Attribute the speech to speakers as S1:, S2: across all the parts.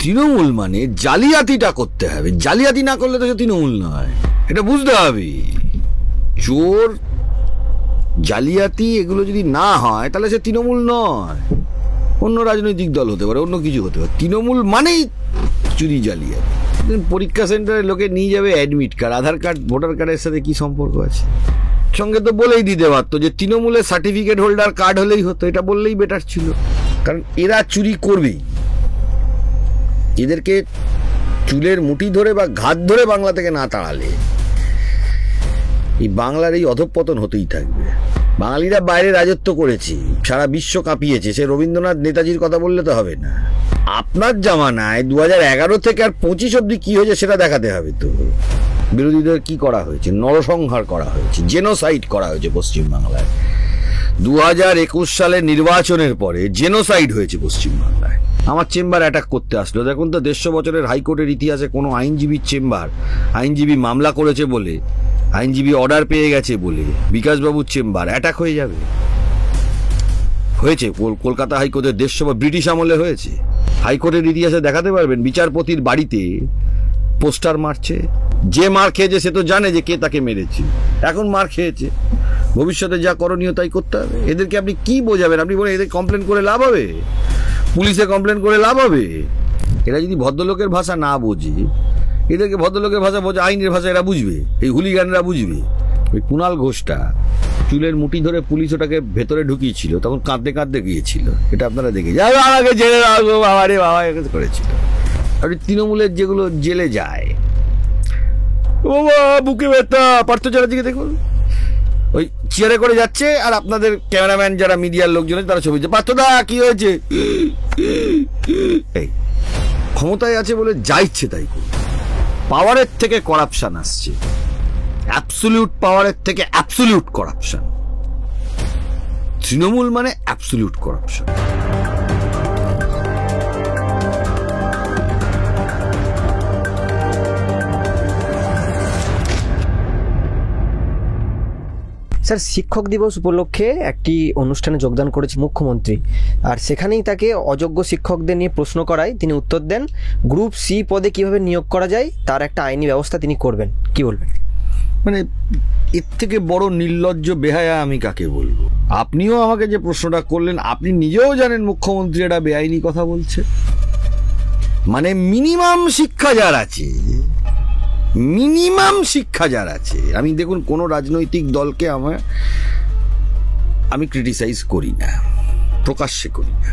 S1: তৃণমূল মানে জালিয়াতিটা করতে হবে, জালিয়াতি না করলে তো সে তৃণমূল নয়, এটা বুঝতে হবে। চোর জালিয়াতি এগুলো যদি না হয় তাহলে সে তৃণমূল নয়, অন্য রাজনৈতিক দল হতে পারে, অন্য কিছু হতে পারে। তৃণমূল মানেই চুরি জালিয়াতি। পরীক্ষা সেন্টারে লোকে নিয়ে যাবে অ্যাডমিট কার্ড, আধার কার্ড ভোটার কার্ডের সাথে কি সম্পর্ক আছে? সঙ্গে তো বলেই দিতে পারতো যে তৃণমূলের সার্টিফিকেট হোল্ডার কার্ড হলেই হতো, এটা বললেই বেটার ছিল। কারণ এরা চুরি করবেই, এদেরকে চুলের মুঠি ধরে বা ঘাত ধরে বাংলা থেকে না তাড়ালে এই বাংলার এই অধঃপতন হতেই থাকবে। বাঙালিরা বাইরে রাজত্ব করেছে, সারা বিশ্ব কাঁপিয়েছে, সে রবীন্দ্রনাথ নেতাজির কথা বললে তো হবে না। আপনার জামানায় 2011 থেকে আর 25 অব্দি কি হয়েছে সেটা দেখাতে হবে। তো বিরোধীদের কি করা হয়েছে? নরসংহার করা হয়েছে, জেনোসাইড করা হয়েছে পশ্চিমবাংলায়। 2021 সালের নির্বাচনের পরে জেনোসাইড হয়েছে পশ্চিমবাংলায়। আমার চেম্বার অ্যাটাক করতে আসলো। দেখুন তো 150 বছরের হাইকোর্টের ইতিহাসে কোনো আইনজীবীর চেম্বার, আইনজীবী মামলা করেছে বলে, আইনজীবী অর্ডার পেয়ে গেছে বলে বিকাশবাবুর চেম্বার অ্যাটাক হয়ে যাবে? হয়েছে কলকাতা হাইকোর্টের 150 ব্রিটিশ আমলে হয়েছে। হাইকোর্টের ইতিহাসে দেখাতে পারবেন বিচারপতির বাড়িতে পোস্টার মারছে, যে মার খেয়েছে সে তো জানে যে কে তাকে মেরেছে, এখন মার খেয়েছে, ভবিষ্যতে যা করণীয় তাই করতে হবে। এদেরকে আপনি কি বোঝাবেন? আপনি বলেন এদের কমপ্লেন করে লাভ হবে? পুলিশে কমপ্লেন করে লাভ হবে? এরা যদি ভদ্রলোকের ভাষা না বোঝে, এদেরকে ভদ্রলোকের ভাষা বোঝে, আইনের ভাষা এরা বুঝবে, এই হুলিগানরা বুঝবে। ওই কুণাল ঘোষটা চুলের মুঠি ধরে পুলিশ ওটাকে ভেতরে ঢুকিয়েছিল, তখন কাঁদতে কাঁদতে গিয়েছিল, এটা আপনারা দেখে আমাকে জেলে রাখবো বাবা রে বাবা করেছিল। আর তৃণমূলের যেগুলো জেলে যায়, ও বুকে ব্যথা, পার্থ চ্যাটার্জিকে দেখুন ওই চেয়ারে করে যাচ্ছে, আর আপনাদের ক্যামেরাম্যান যারা মিডিয়ার লোকজন তারা ছবি দিচ্ছে, পার্থদা কি হয়েছে? এই ক্ষমতায় আছে বলে যা ইচ্ছে তাই করবে। পাওয়ারের থেকে করাপশন আসছে, অ্যাবসলিউট পাওয়ারের থেকে অ্যাবসলিউট করাপশন। তৃণমূল মানে অ্যাবসলিউট করাপশন।
S2: স্যার, শিক্ষক দিবস উপলক্ষে একটি অনুষ্ঠানে যোগদান করেছে মুখ্যমন্ত্রী, আর সেখানেই তাকে অযোগ্য শিক্ষকদের নিয়ে প্রশ্ন করায় তিনি উত্তর দেন গ্রুপ সি পদে কিভাবে নিয়োগ করা যায় তার একটা আইনি ব্যবস্থা তিনি করবেন। কি বলবেন?
S1: মানে এর থেকে বড় নির্লজ্জ বেহায়া আমি কাকে বলবো? আপনিও আমাকে যে প্রশ্নটা করলেন, আপনি নিজেও জানেন মুখ্যমন্ত্রী এটা বেআইনি কথা বলছে। মানে মিনিমাম শিক্ষা যার আছে, মিনিমাম শিক্ষা যার আছে, আমি দেখুন কোনো রাজনৈতিক দলকে আমি ক্রিটিসাইজ করি না, প্রকাশ্যে করি না।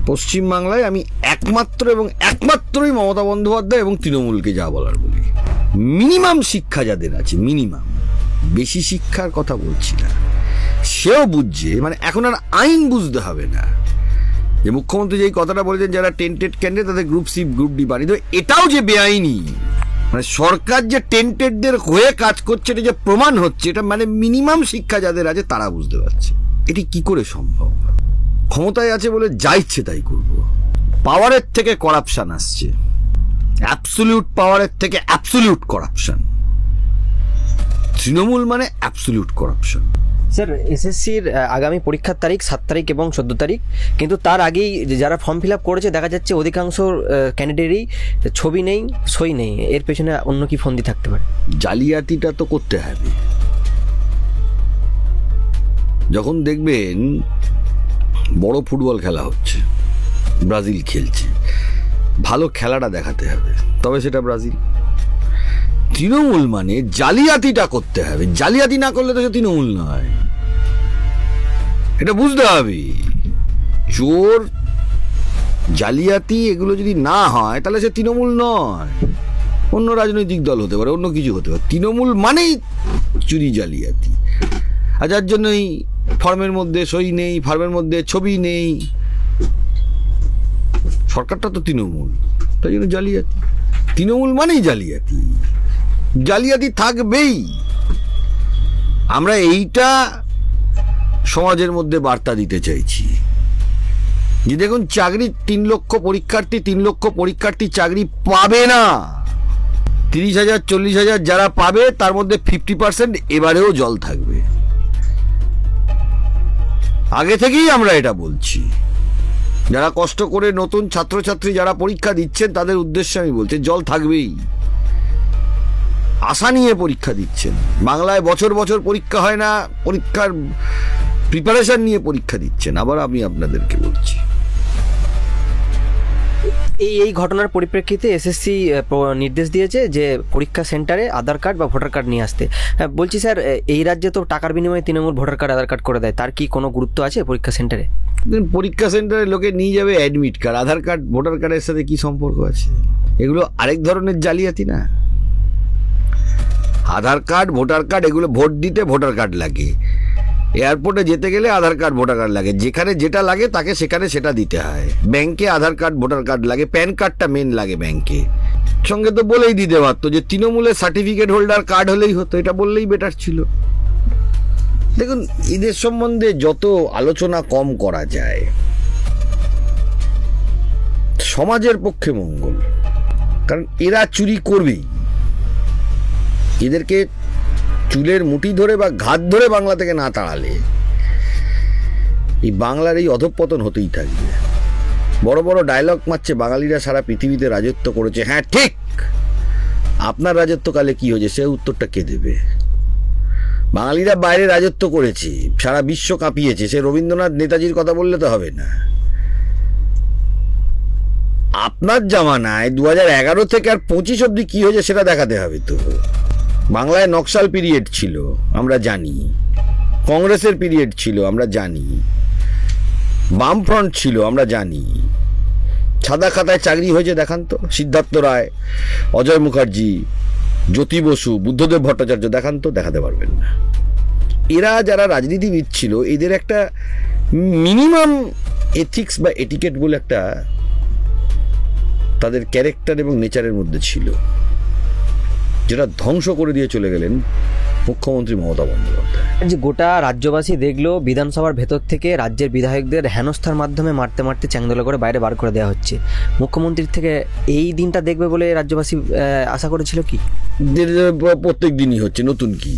S1: পশ্চিমবাংলায় আমি একমাত্র এবং একমাত্রই মমতা বন্দ্যোপাধ্যায় এবং তৃণমূলকে যা বলার বলি। মিনিমাম শিক্ষা যাদের আছে, মিনিমাম, বেশি শিক্ষার কথা বলছি না, সেও বুঝছে। মানে এখন আর আইন বুঝতে হবে না যে মুখ্যমন্ত্রী যেই কথাটা বলেছেন যারা টেন্টেড ক্যান্ডিডেট তাদের গ্রুপ সি গ্রুপ ডি বানিয়ে দেবে, এটাও যে বেআইনি, মানে সরকার যে টেন্টেডদের হয়ে কাজ করছে এটা যে প্রমাণ হচ্ছে, এটা মানে মিনিমাম শিক্ষা যাদের আছে তারা বুঝতে পারছে। এটি কি করে সম্ভব? ক্ষমতায় আছে বলে যা ইচ্ছে তাই করব। পাওয়ারের থেকে করাপশন আসছে, অ্যাবসলিউট পাওয়ারের থেকে অ্যাবসলিউট করাপশন। তৃণমূল মানে অ্যাবসলিউট করাপশন।
S2: স্যার, এসএসসির আগামী পরীক্ষার তারিখ 7 তারিখ এবং 14 তারিখ, কিন্তু তার আগেই যারা ফর্ম ফিল আপ করেছে দেখা যাচ্ছে অধিকাংশ ক্যান্ডিডেটেরই ছবি নেই, সই নেই। এর পেছনে অন্য কি ফন্দি থাকতে পারে?
S1: জালিয়াতিটা তো করতে হবে। যখন দেখবেন বড় ফুটবল খেলা হচ্ছে, ব্রাজিল খেলছে, ভালো খেলাটা দেখাতে হবে, তবে সেটা ব্রাজিল। তৃণমূল মানে জালিয়াতিটা করতে হবে, জালিয়াতি না করলে তো সে তৃণমূল নয়, এটা বুঝতে হবে। চোর জালিয়াতি এগুলো যদি না হয় তাহলে সে তৃণমূল নয়, অন্য রাজনৈতিক দল হতে পারে, অন্য কিছু হতে পারে। তৃণমূল মানেই চুরি জালিয়াতি। আর যার জন্যই ফর্মের মধ্যে সই নেই, ফর্মের মধ্যে ছবি নেই, সরকারটা তো তৃণমূল, তাই জন্য জালিয়াতি। তৃণমূল মানেই জালিয়াতি, জালিয়াতি থাকবেই। আমরা এইটা সমাজের মধ্যে বার্তা দিতে চাইছি যে দেখুন চাকরি 3 লক্ষ পরীক্ষার্থী, 3 লক্ষ পরীক্ষার্থী চাকরি পাবে না। 30,000 40,000 যারা পাবে তার মধ্যে 50% এবারেও জল থাকবে। আগে থেকেই আমরা এটা বলছি। যারা কষ্ট করে নতুন ছাত্রছাত্রী যারা পরীক্ষা দিচ্ছেন তাদের উদ্দেশ্যে আমি বলছি, জল থাকবেই, আশা নিয়ে পরীক্ষা দিচ্ছেন। বাংলায় বছর বছর পরীক্ষা হয় না, পরীক্ষার প্রিপারেশন নিয়ে পরীক্ষা দিচ্ছেন। আবার আমি আপনাদেরকে বলছি,
S2: এই ঘটনার পরিপ্রেক্ষিতে এসএসসি নির্দেশ দিয়েছে যে পরীক্ষা সেন্টারে আধার কার্ড বা ভোটার কার্ড নিয়ে আসতে। বলছি স্যার, এই রাজ্যে তো টাকার বিনিময়ে তৃণমূল ভোটার কার্ড আধার কার্ড করে দেয়, তার কি কোনো গুরুত্ব আছে পরীক্ষা সেন্টারে?
S1: পরীক্ষা সেন্টারে লোকে নিয়ে যাবে অ্যাডমিট কার্ড, আধার কার্ড ভোটার কার্ডের সাথে কি সম্পর্ক আছে? এগুলো আরেক ধরনের জালিয়াতি না? আধার কার্ড ভোটার কার্ড এগুলো ভোট দিতে ভোটার কার্ড লাগে, এয়ারপোর্টে যেতে গেলে আধার কার্ড ভোটার কার্ড লাগে, যেখানে যেটা লাগে তাকে সেখানে সেটা দিতে হয়। ব্যাংকে আধার কার্ড ভোটার কার্ড লাগে, প্যান কার্ডটা মেন লাগে ব্যাংকে। সঙ্গে তো বলেই দিতে পারতো যে তৃণমূলের সার্টিফিকেট হোল্ডার কার্ড হলেই হতো, এটা বললেই বেটার ছিল। দেখুন, এদের সম্বন্ধে যত আলোচনা কম করা যায় সমাজের পক্ষে মঙ্গল, কারণ এরা চুরি করবেই। এদেরকে চুলের মুঠি ধরে বা ঘাত ধরে বাংলা থেকে না তাড়ালে এই বাংলার এই অধঃপতন হতেই থাকবে। বড় বড় ডায়লগ মারছে বাঙালিরা সারা পৃথিবীতে রাজত্ব করেছে। হ্যাঁ ঠিক, আপনার রাজত্বকালে কি হয়েছে সে উত্তরটা কে দেবে? বাঙালিরা বাইরে রাজত্ব করেছে, সারা বিশ্ব কাঁপিয়েছে, সে রবীন্দ্রনাথ নেতাজির কথা বললে তো হবে না। আপনার জামানায় 2011 থেকে আর 25 অব্দি কি হয়েছে সেটা দেখাতে হবে তো। বাংলায় নকশাল পিরিয়ড ছিল আমরা জানি, কংগ্রেসের পিরিয়ড ছিল আমরা জানি, বামফ্রন্ট ছিল আমরা জানি। সাদা খাতায় চাকরি হয়েছে দেখান তো, সিদ্ধার্থ রায়, অজয় মুখার্জি, জ্যোতি বসু, বুদ্ধদেব ভট্টাচার্য, দেখান তো, দেখাতে পারবেন না। এরা যারা রাজনীতিবিদ ছিল এদের একটা মিনিমাম এথিক্স বা এটিকেট বলে একটা তাদের ক্যারেক্টার এবং নেচারের মধ্যে ছিল, যেটা ধ্বংস করে দিয়ে চলে গেলেন মুখ্যমন্ত্রী মমতা বন্দ্যোপাধ্যায়।
S2: যে গোটা রাজ্যবাসী দেখলো বিধানসভার ভেতর থেকে রাজ্যের বিধায়কদের হেনস্থার মাধ্যমে মারতে মারতে চ্যাংদোলা করে বাইরে বার করে দেওয়া হচ্ছে, মুখ্যমন্ত্রীর থেকে এই দিনটা দেখবে বলে রাজ্যবাসী আশা করেছিল কি?
S1: প্রত্যেক দিনই হচ্ছে, নতুন কি?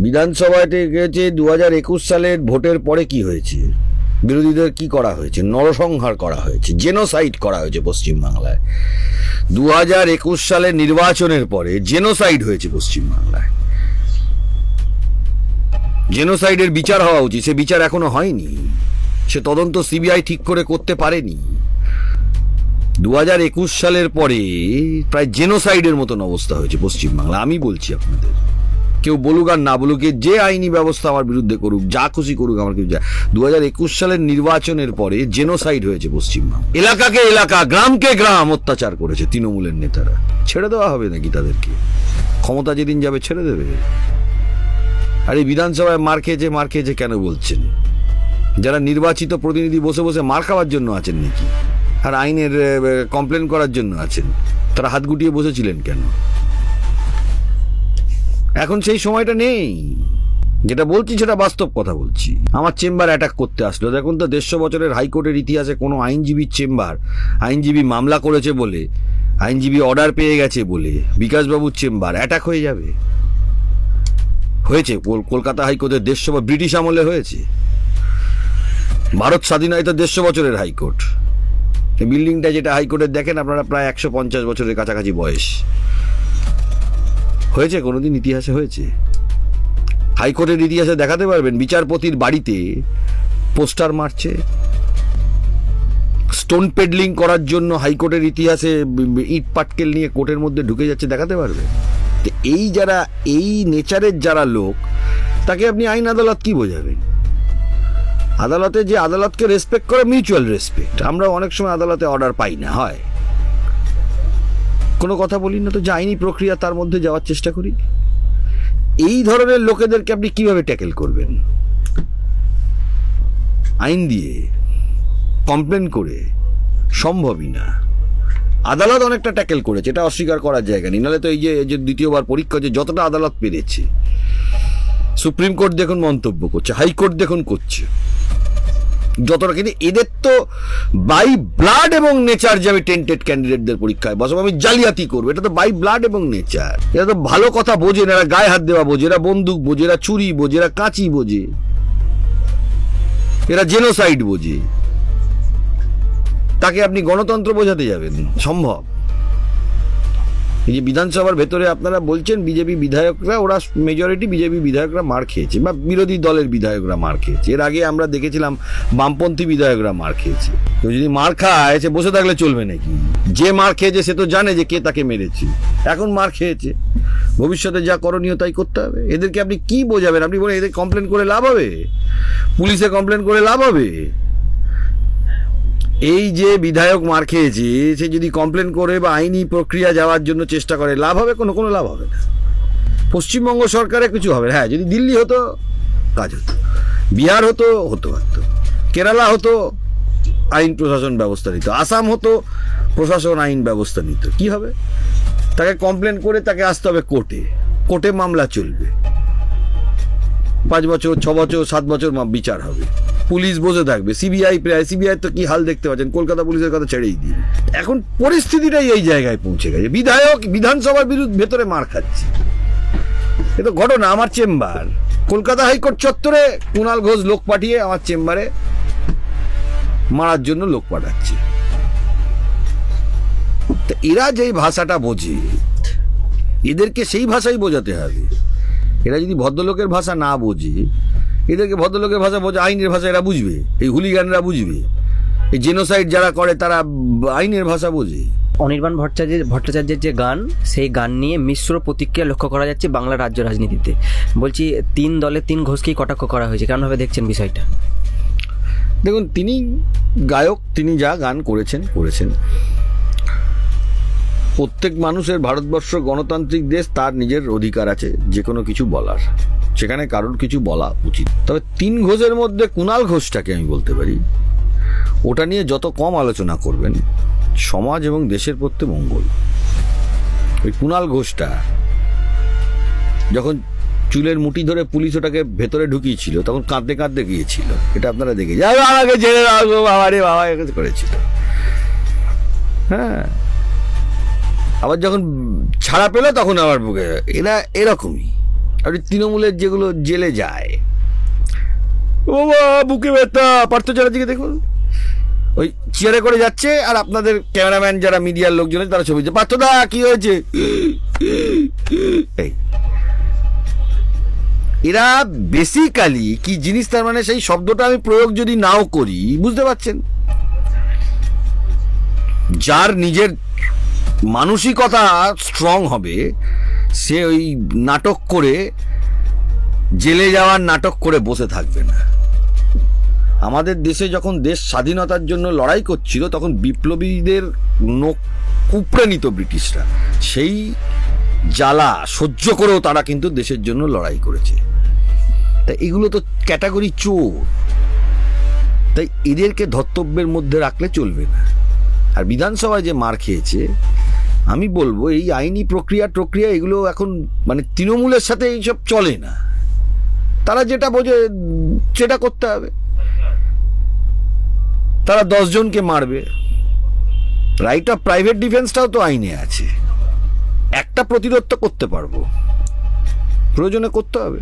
S1: বিধানসভাতে গেছে 2021 সালের ভোটের পরে কি হয়েছে? বিরোধীদের কি করা হয়েছে? নরসংহার করা হয়েছে, জেনোসাইড করা হয়েছে পশ্চিমবাংলায়। 2021 সালের নির্বাচনের পরে জেনোসাইড হয়েছে পশ্চিমবাংলায়। জেনোসাইডের বিচার হওয়া উচিত, সে বিচার এখনো হয়নি, সে তদন্ত সিবিআই ঠিক করে করতে পারেনি। 2021 সালের পরে প্রায় জেনোসাইডের মতন অবস্থা হয়েছে পশ্চিমবাংলা। আমি বলছি আপনাদের, কেউ বলুক আর না বলুক, যে আইনি ব্যবস্থা আমার বিরুদ্ধে করুক, যা খুশি করুক, আমার কিছু যায়। 2021 সালের নির্বাচনের পরে জেনোসাইড হয়েছে পশ্চিমবাংলা। এলাকাকে এলাকা, গ্রামকে গ্রাম অত্যাচার করেছে তৃণমূলের নেতারা। ছেড়ে দেওয়া হবে নাকি তাদেরকে? ক্ষমতা যেদিন যাবে ছেড়ে দেবে? আর এই বিধানসভায় মার খেয়েছে কেন বলছেন? যারা নির্বাচিত প্রতিনিধি বসে বসে মার খাওয়ার জন্য আছেন নাকি? আর আইনের কমপ্লেন করার জন্য আছেন? তারা হাত গুটিয়ে বসেছিলেন কেন? এখন সেই সময়টা নেই। যেটা বলছি সেটা বাস্তব কথা বলছি। আমার চেম্বার অ্যাটাক করতে আসলো। দেখুন তো, 150 বছরের হাইকোর্টের ইতিহাসে কোনো আইনজীবীর চেম্বার, আইনজীবী মামলা করেছে বলে, আইনজীবী অর্ডার পেয়ে গেছে বলে বিকাশবাবুর চেম্বার অ্যাটাক হয়ে যাবে? হয়েছে কলকাতা হাইকোর্টের 150, ব্রিটিশ আমলে হয়েছে। ভারত স্বাধীনতা 150 বছরের হাইকোর্ট। এই বিল্ডিংটা যেটা হাইকোর্টের দেখেন আপনারা, প্রায় 150 বছরের কাছাকাছি বয়স। হয়েছে কোনোদিন ইতিহাসে? হয়েছে? হাইকোর্টের ইতিহাসে দেখাতে পারবেন বিচারপতির বাড়িতে পোস্টার মারছে? স্টোন পেডলিং করার জন্য হাইকোর্টের ইতিহাসে ইট পাটকেল নিয়ে কোর্টের মধ্যে ঢুকে যাচ্ছে, দেখাতে পারবে? এই যারা এই নেচারের যারা লোক, তাকে আপনি আইন আদালত কি বোঝাবেন? আদালতে যে আদালতকে রেসপেক্ট করে, মিউচুয়াল রেসপেক্ট। আমরা অনেক সময় আদালতে অর্ডার পাই না, হয় কোনো কথা বলি না তো, যে আইনি প্রক্রিয়া তার মধ্যে যাওয়ার চেষ্টা করি। এই ধরনের লোকেদেরকে আপনি কিভাবে ট্যাকেল করবেন? আইন দিয়ে, কমপ্লেন করে? সম্ভবই না। আদালত অনেকটা ট্যাকেল করেছে, এটা অস্বীকার করার জায়গা নেই। নাহলে তো এই যে দ্বিতীয়বার পরীক্ষা, যে যতটা আদালত পেরেছে, সুপ্রিম কোর্ট দেখুন মন্তব্য করছে, হাইকোর্ট দেখুন করছে, যতটা। কিন্তু এদের তো বাই ব্লাড এবং নেচার, যে আমি টেন্টেড ক্যান্ডিডেটদের পরীক্ষায় বসাবো, আমি জালিয়াতি করবো, এটা তো বাই ব্লাড এবং নেচার। এরা তো ভালো কথা বোঝে না, এরা গায়ে হাত দেওয়া বোঝে, এরা বন্দুক বোঝে, এরা ছুরি বোঝে, এরা কাঁচি বোঝে, এরা জেনোসাইড বোঝে। তাকে আপনি গণতন্ত্র বোঝাতে যাবেন? সম্ভব? এই যে বিধানসভার ভেতরে আপনারা বলছেন বিজেপি বিধায়করা, ওরা মেজরিটি বিজেপি বিধায়করা মার খেয়েছে বা বিরোধী দলের বিধায়করা মার খেয়েছে। এর আগে আমরা দেখেছিলাম বামপন্থী বিধায়করা মার খেয়েছে। তো যদি মার খায় সে বসে থাকলে চলবে নাকি? যে মার খেয়েছে সে তো জানে যে কে তাকে মেরেছে, এখন মার খেয়েছে, ভবিষ্যতে যা করণীয় তাই করতে হবে। এদেরকে আপনি কি বোঝাবেন? আপনি বলেন এদের কমপ্লেন করে লাভ হবে? পুলিশে কমপ্লেন করে লাভ হবে? এই যে বিধায়ক মার খেয়েছে সে যদি কমপ্লেন করে বা আইনি প্রক্রিয়া যাওয়ার জন্য চেষ্টা করে, লাভ হবে? কোনো লাভ হবে না। পশ্চিমবঙ্গ সরকারে কিছু হবে না। হ্যাঁ, যদি দিল্লি হতো কাজ হতো, বিহার হতো পারত, কেরালা হতো আইন প্রশাসন ব্যবস্থা নিত, আসাম হতো প্রশাসন আইন ব্যবস্থা নিত। কি হবে? তাকে কমপ্লেন করে তাকে আসতে হবে কোর্টে মামলা চলবে, 5 বছর 6 বছর 7 বছর বিচার হবে, পুলিশ বসে থাকবে, সিবিআই তো কি হাল দেখতে পাচ্ছেন, কলকাতা পুলিশের কথা ছেড়েই দিন। এখন পরিস্থিতিটাই এই জায়গায় পৌঁছে গেছে, বিধায়ক বিধানসভার বিরুদ্ধে মার খাচ্ছে। এ তো ঘটনা। আমার চেম্বার কলকাতা হাইকোর্ট চত্বরে কুণাল ঘোষ লোক পাঠিয়ে আমার চেম্বারে মারার জন্য লোক পাঠাচ্ছে। এরা যেই ভাষাটা বোঝে, এদেরকে সেই ভাষাই বোঝাতে হবে। এরা যদি ভদ্রলোকের ভাষা না বোঝে, এদেরকে ভদ্রলোকের ভাষা বোঝে, আইনের ভাষা এরা বুঝবে, এই হুলিগানরা বুঝবে, এই জেনোসাইড যারা করে তারা আইনের ভাষা বোঝে।
S2: অনির্বাণ ভট্টাচার্যের যে গান, সেই গান নিয়ে মিশ্র প্রতিক্রিয়া লক্ষ্য করা যাচ্ছে বাংলা রাজ্য রাজনীতিতে। বলছি 3 দলে 3 ঘোষকেই কটাক্ষ করা হয়েছে, কেমনভাবে দেখছেন বিষয়টা?
S1: দেখুন, তিনি গায়ক, তিনি যা গান করেছেন। প্রত্যেক মানুষের, ভারতবর্ষ গণতান্ত্রিক দেশ, তার নিজের অধিকার আছে যে কোনো কিছু বলার, সেখানে কারোর কিছু বলা উচিত। তবে 3 ঘোষের মধ্যে কুণাল ঘোষটাকে আমি বলতে পারি, ওটা নিয়ে যত কম আলোচনা করবেন সমাজ এবং দেশের পক্ষে মঙ্গল। ওই কুণাল ঘোষটা যখন চুলের মুঠি ধরে পুলিশ ওটাকে ভেতরে ঢুকিয়েছিল তখন কাঁদতে গিয়েছিল, এটা আপনারা দেখে আমাকে জেনে রাখবো, বাবা রে বাবা করেছিল। হ্যাঁ, আবার যখন ছাড়া পেল তখন আবার বুকে, এরা এরকমই। আর তৃণমূলের যেগুলো জেলে যায়, ও বুকে ব্যথা, পার্থ চ্যাটার্জিকে দেখুন, ওই চেয়ারে করে যাচ্ছে আর আপনাদের ক্যামেরাম্যান যারা মিডিয়ার লোকজন তারা ছবি দিচ্ছে, পার্থদা কি হয়েছে। এরা বেসিক্যালি কি জিনিস, তার মানে সেই শব্দটা আমি প্রয়োগ যদি নাও করি, বুঝতে পারছেন, যার নিজের মানসিকতা স্ট্রং হবে সে ওই নাটক করে, জেলে যাওয়ার নাটক করে বসে থাকবে না। আমাদের দেশে যখন দেশ স্বাধীনতার জন্য লড়াই করছিল তখন বিপ্লবীদের নখ উপড়ে নিত ব্রিটিশরা, সেই জ্বালা সহ্য করেও তারা কিন্তু দেশের জন্য লড়াই করেছে। তাই এগুলো তো ক্যাটাগরি চোর, তাই এদেরকে ধর্তব্যের মধ্যে রাখলে চলবে না। আর বিধানসভায় যে মার খেয়েছে, আমি বলবো এই আইনি প্রক্রিয়া এগুলো এখন মানে তৃণমূলের সাথে এইসব চলে না। তারা যেটা বোঝে সেটা করতে হবে। তারা 10 জনকে মারবে, রাইট অফ প্রাইভেট ডিফেন্সটাও তো আইনে আছে। একটা প্রতিরোধ তো করতে পারবো, প্রয়োজনে করতে হবে।